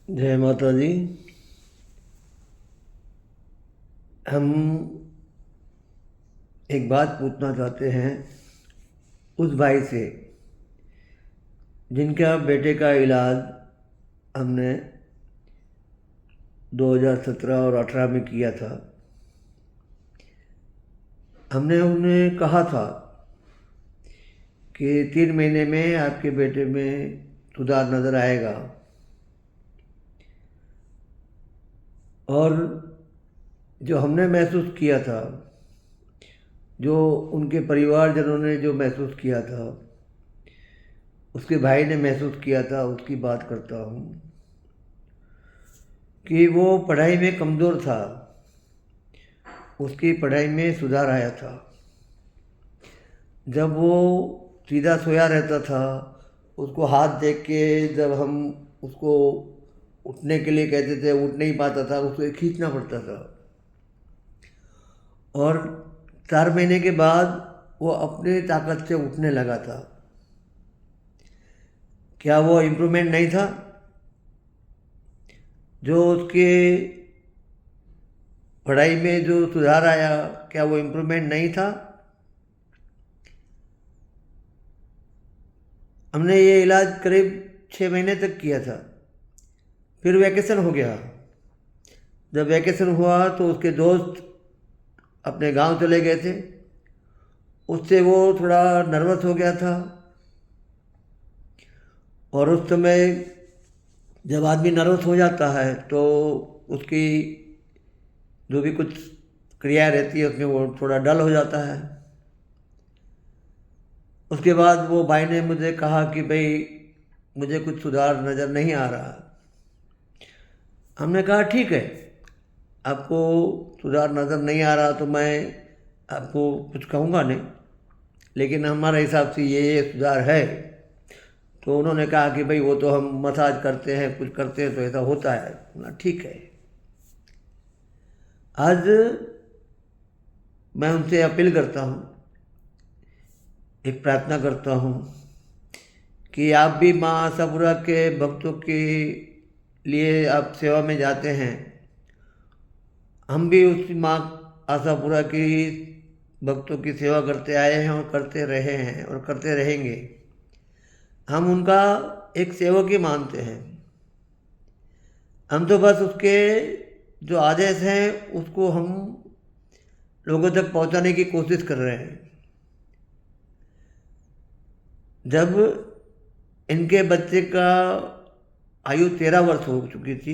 जय माता दी। हम एक बात पूछना चाहते हैं उस भाई से जिनका बेटे का इलाज हमने 2017 और 18 में किया था। हमने उन्हें कहा था कि 3 महीने में आपके बेटे में सुधार नज़र आएगा, और जो हमने महसूस किया था, जो उनके परिवारजनों ने जो महसूस किया था, उसके भाई ने महसूस किया था, उसकी बात करता हूँ कि वो पढ़ाई में कमज़ोर था। उसकी पढ़ाई में सुधार आया था। जब वो सीधा सोया रहता था, उसको हाथ देख के जब हम उसको उठने के लिए कहते थे, उठ नहीं पाता था, उसको खींचना पड़ता था। और 4 महीने के बाद वो अपने ताकत से उठने लगा था। क्या वो इम्प्रूवमेंट नहीं था? जो उसके पढ़ाई में जो सुधार आया, क्या वो इम्प्रूवमेंट नहीं था? हमने ये इलाज करीब 6 महीने तक किया था। फिर वैकेशन हो गया। जब वैकेशन हुआ तो उसके दोस्त अपने गांव चले गए थे। उससे वो थोड़ा नर्वस हो गया था। और उस समय जब आदमी नर्वस हो जाता है तो उसकी जो भी कुछ क्रिया रहती है उसमें वो थोड़ा डल हो जाता है। उसके बाद वो भाई ने मुझे कहा कि भाई मुझे कुछ सुधार नज़र नहीं आ रहा। हमने कहा ठीक है, आपको सुधार नज़र नहीं आ रहा तो मैं आपको कुछ कहूँगा नहीं, लेकिन हमारे हिसाब से ये सुधार है। तो उन्होंने कहा कि भाई वो तो हम मसाज करते हैं, कुछ करते हैं तो ऐसा होता है ना। ठीक है। आज मैं उनसे अपील करता हूँ, एक प्रार्थना करता हूँ कि आप भी माँ आशापुरा के भक्तों के लिए आप सेवा में जाते हैं। हम भी उस माँ आशापुरा की भक्तों की सेवा करते आए हैं और करते रहे हैं और करते रहेंगे। हम उनका एक सेवक ही मानते हैं। हम तो बस उसके जो आदेश हैं उसको हम लोगों तक पहुंचाने की कोशिश कर रहे हैं। जब इनके बच्चे का आयु 13 वर्ष हो चुकी थी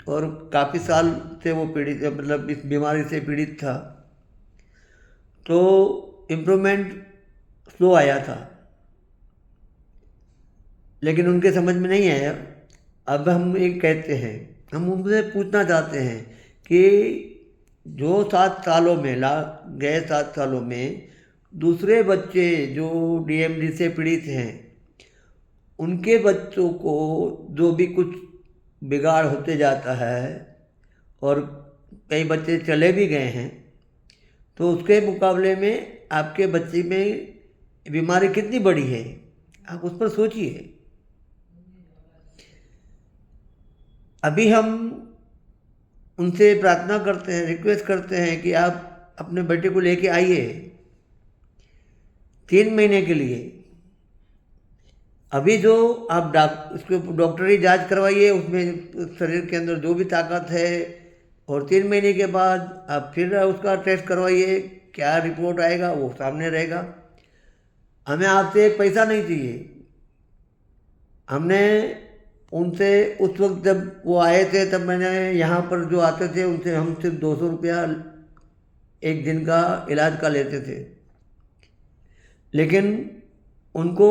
और काफ़ी साल से वो पीड़ित, मतलब इस बीमारी से पीड़ित था, तो इम्प्रूवमेंट स्लो आया था, लेकिन उनके समझ में नहीं आया। अब हम एक कहते हैं, हम उनसे पूछना चाहते हैं कि जो 7 सालों में गए 7 सालों में दूसरे बच्चे जो डीएमडी से पीड़ित हैं, उनके बच्चों को जो भी कुछ बिगाड़ होते जाता है और कई बच्चे चले भी गए हैं, तो उसके मुकाबले में आपके बच्चे में बीमारी कितनी बड़ी है, आप उस पर सोचिए। अभी हम उनसे प्रार्थना करते हैं, रिक्वेस्ट करते हैं कि आप अपने बेटे को लेके आइए 3 महीने के लिए। अभी जो आप उसके डॉक्टरी जांच करवाइए, उसमें शरीर के अंदर जो भी ताकत है, और 3 महीने के बाद आप फिर उसका टेस्ट करवाइए। क्या रिपोर्ट आएगा वो सामने रहेगा। हमें आपसे एक पैसा नहीं चाहिए। हमने उनसे उस वक्त जब वो आए थे, तब मैंने यहाँ पर जो आते थे उनसे हम सिर्फ 200 रुपया एक दिन का इलाज का लेते थे। लेकिन उनको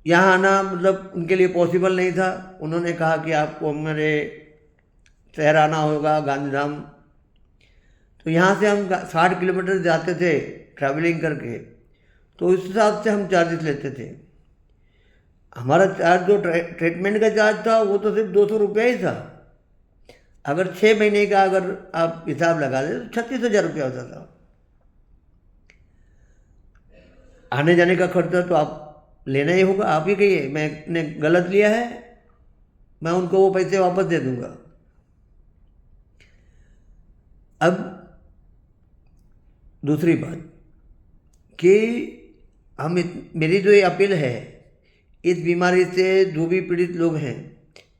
यहाँ आना मतलब उनके लिए पॉसिबल नहीं था। उन्होंने कहा कि आपको हमारे शहर आना होगा, गांधीधाम। तो यहाँ से हम 60 किलोमीटर जाते थे ट्रैवलिंग करके, तो उस हिसाब से हम चार्जेस लेते थे। हमारा चार्ज जो ट्रीटमेंट का चार्ज था वो तो सिर्फ 200 रुपया ही था। अगर 6 महीने का अगर आप हिसाब लगा दें तो 36,000 रुपया होता था। आने जाने का खर्चा तो आप लेना ही होगा। आप ही कहिए मैंने गलत लिया है? मैं उनको वो पैसे वापस दे दूंगा। अब दूसरी बात कि मेरी जो ये अपील है, इस बीमारी से जो भी पीड़ित लोग हैं,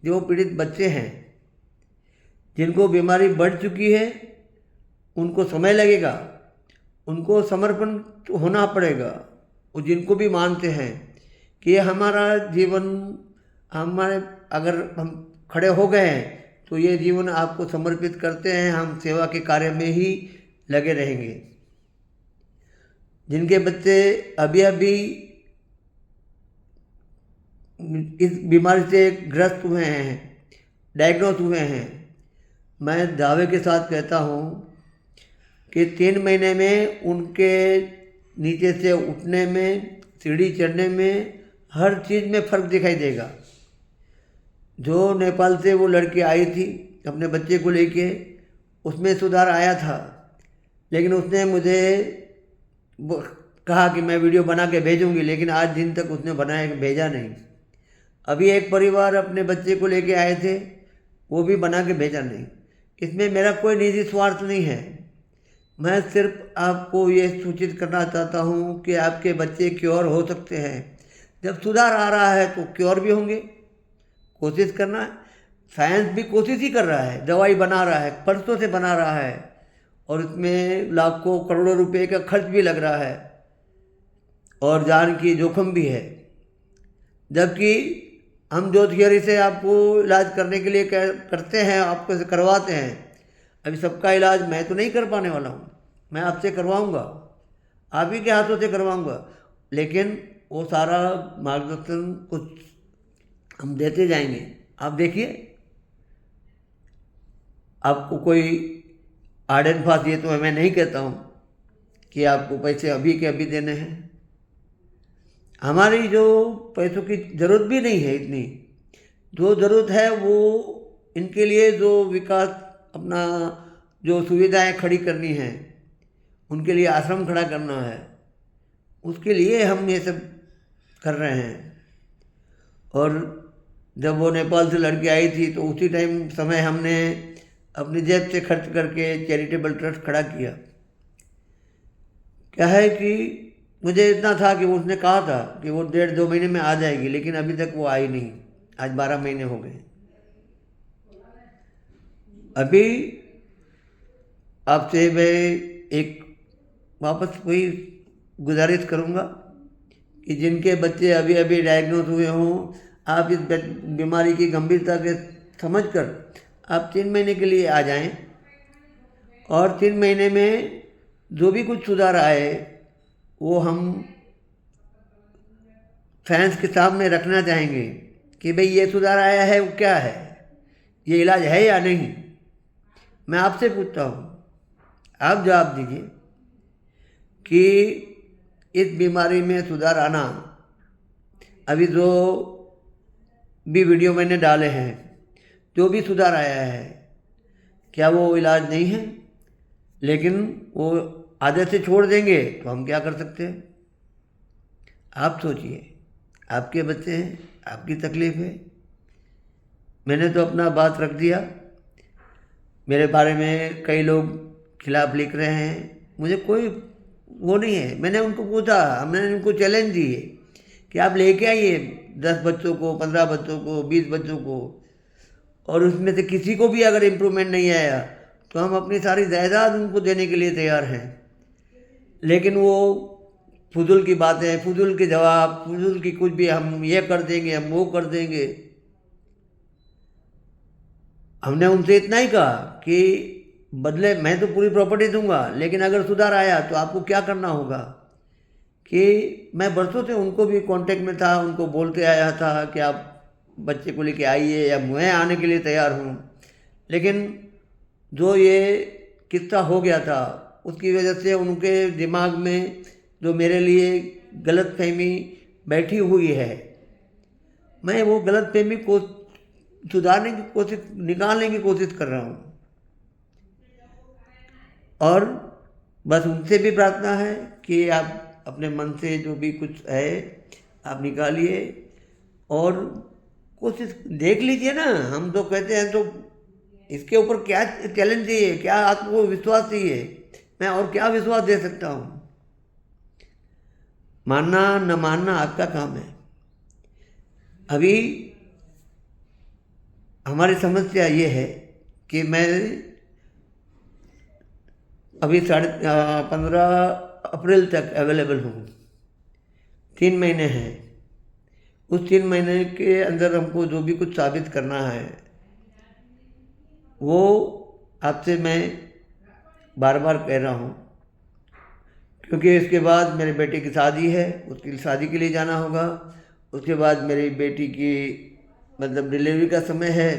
जो पीड़ित बच्चे हैं, जिनको बीमारी बढ़ चुकी है, उनको समय लगेगा, उनको समर्पण होना पड़ेगा। और जिनको भी मानते हैं कि ये हमारा जीवन, हमारे अगर हम खड़े हो गए हैं तो ये जीवन आपको समर्पित करते हैं, हम सेवा के कार्य में ही लगे रहेंगे। जिनके बच्चे अभी अभी इस बीमारी से ग्रस्त हुए हैं, डायग्नोज हुए हैं, मैं दावे के साथ कहता हूँ कि 3 महीने में उनके नीचे से उठने में, सीढ़ी चढ़ने में, हर चीज़ में फ़र्क दिखाई देगा। जो नेपाल से वो लड़की आई थी अपने बच्चे को लेके, उसमें सुधार आया था, लेकिन उसने मुझे कहा कि मैं वीडियो बना के भेजूंगी, लेकिन आज दिन तक उसने बनाया भेजा नहीं। अभी एक परिवार अपने बच्चे को लेके आए थे, वो भी बना के भेजा नहीं। इसमें मेरा कोई निजी स्वार्थ नहीं है, मैं सिर्फ आपको ये सूचित करना चाहता हूँ कि आपके बच्चे क्योर हो सकते हैं। जब सुधार आ रहा है तो क्योर भी होंगे। कोशिश करना है, साइंस भी कोशिश ही कर रहा है, दवाई बना रहा है, परसों से बना रहा है, और इसमें लाखों करोड़ों रुपए का खर्च भी लग रहा है और जान की जोखिम भी है। जबकि हम जो थियोरी से आपको इलाज करने के लिए करते हैं, आपको करवाते हैं, अभी सबका इलाज मैं तो नहीं कर पाने वाला हूँ, मैं आपसे करवाऊँगा, आप ही के हाथों से करवाऊँगा, लेकिन वो सारा मार्गदर्शन कुछ हम देते जाएंगे। आप देखिए, आपको कोई हार्ड एंड फास्ट ये तो मैं नहीं कहता हूँ कि आपको पैसे अभी के अभी देने हैं। हमारी जो पैसों की ज़रूरत भी नहीं है इतनी, जो ज़रूरत है वो इनके लिए जो विकास, अपना जो सुविधाएं खड़ी करनी है, उनके लिए आश्रम खड़ा करना है, उसके लिए हम ये सब कर रहे हैं। और जब वो नेपाल से लड़की आई थी तो उसी टाइम समय हमने अपनी जेब से खर्च करके चैरिटेबल ट्रस्ट खड़ा किया। क्या है कि मुझे इतना था कि उसने कहा था कि वो 1.5-2 महीने में आ जाएगी, लेकिन अभी तक वो आई नहीं। आज 12 महीने हो गए। अभी आपसे मैं एक वापस वही गुजारिश करूँगा कि जिनके बच्चे अभी अभी डायग्नोज हुए हों, आप इस बीमारी की गंभीरता के समझकर आप 3 महीने के लिए आ जाएं, और 3 महीने में जो भी कुछ सुधार आए वो हम साइंस के सामने रखना चाहेंगे कि भाई ये सुधार आया है, वो क्या है, ये इलाज है या नहीं। मैं आपसे पूछता हूँ, आप जवाब दीजिए कि इस बीमारी में सुधार आना, अभी जो भी वीडियो मैंने डाले हैं, जो भी सुधार आया है, क्या वो इलाज नहीं है? लेकिन वो आदत से छोड़ देंगे तो हम क्या कर सकते हैं? आप सोचिए, आपके बच्चे हैं, आपकी तकलीफ है। मैंने तो अपना बात रख दिया। मेरे बारे में कई लोग खिलाफ लिख रहे हैं, मुझे कोई वो नहीं है। मैंने उनको पूछा, हमने उनको चैलेंज दिए कि आप लेके आइए 10 बच्चों को, 15 बच्चों को, 20 बच्चों को, और उसमें से किसी को भी अगर इम्प्रूवमेंट नहीं आया तो हम अपनी सारी जायदाद उनको देने के लिए तैयार हैं। लेकिन वो फजूल की बातें, फजूल के जवाब, फजूल की कुछ भी, हम ये कर देंगे, हम वो कर देंगे। हमने उनसे इतना ही कहा कि बदले मैं तो पूरी प्रॉपर्टी दूंगा, लेकिन अगर सुधार आया तो आपको क्या करना होगा। कि मैं बरसों से उनको भी कांटेक्ट में था, उनको बोलते आया था कि आप बच्चे को लेके आइए, या मैं आने के लिए तैयार हूँ। लेकिन जो ये किस्सा हो गया था, उसकी वजह से उनके दिमाग में जो मेरे लिए गलतफहमी बैठी हुई है, मैं वो गलतफहमी को सुधारने की कोशिश, निकालने की कोशिश कर रहा हूँ। और बस उनसे भी प्रार्थना है कि आप अपने मन से जो भी कुछ है आप निकालिए, और कोशिश देख लीजिए ना। हम तो कहते हैं तो इसके ऊपर क्या चैलेंज चाहिए, क्या आपको विश्वास चाहिए, मैं और क्या विश्वास दे सकता हूँ। मानना न मानना आपका काम है। अभी हमारी समस्या ये है कि मैं अभी 15 अप्रैल तक अवेलेबल हूँ, 3 महीने हैं। उस 3 महीने के अंदर हमको जो भी कुछ साबित करना है वो आपसे मैं बार बार कह रहा हूँ, क्योंकि इसके बाद मेरे बेटे की शादी है, उसकी शादी के लिए जाना होगा। उसके बाद मेरी बेटी की मतलब डिलीवरी का समय है,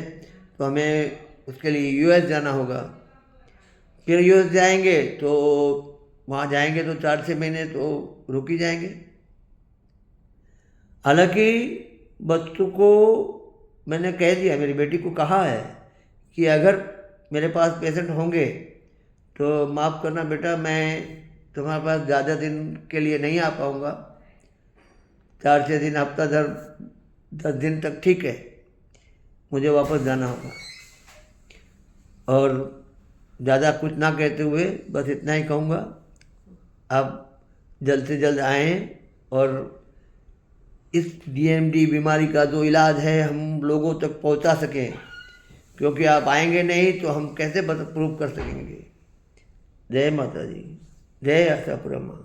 तो हमें उसके लिए यूएस जाना होगा। फिर यूएस जाएंगे तो वहाँ जाएंगे तो 4-6 महीने तो रुक ही जाएंगे। हालांकि बच्चों को मैंने कह दिया, मेरी बेटी को कहा है कि अगर मेरे पास पेशेंट होंगे तो माफ़ करना बेटा, मैं तुम्हारे पास ज़्यादा दिन के लिए नहीं आ पाऊँगा। 4-6 दिन, हफ्ता 10 दिन तक ठीक है, मुझे वापस जाना होगा। और ज़्यादा कुछ ना कहते हुए बस इतना ही कहूँगा, आप जल्द से जल्द आएँ और इस डीएमडी बीमारी का जो इलाज है हम लोगों तक पहुंचा सकें, क्योंकि आप आएंगे नहीं तो हम कैसे प्रूव कर सकेंगे। जय माता दी, जय आशापुरा माँ।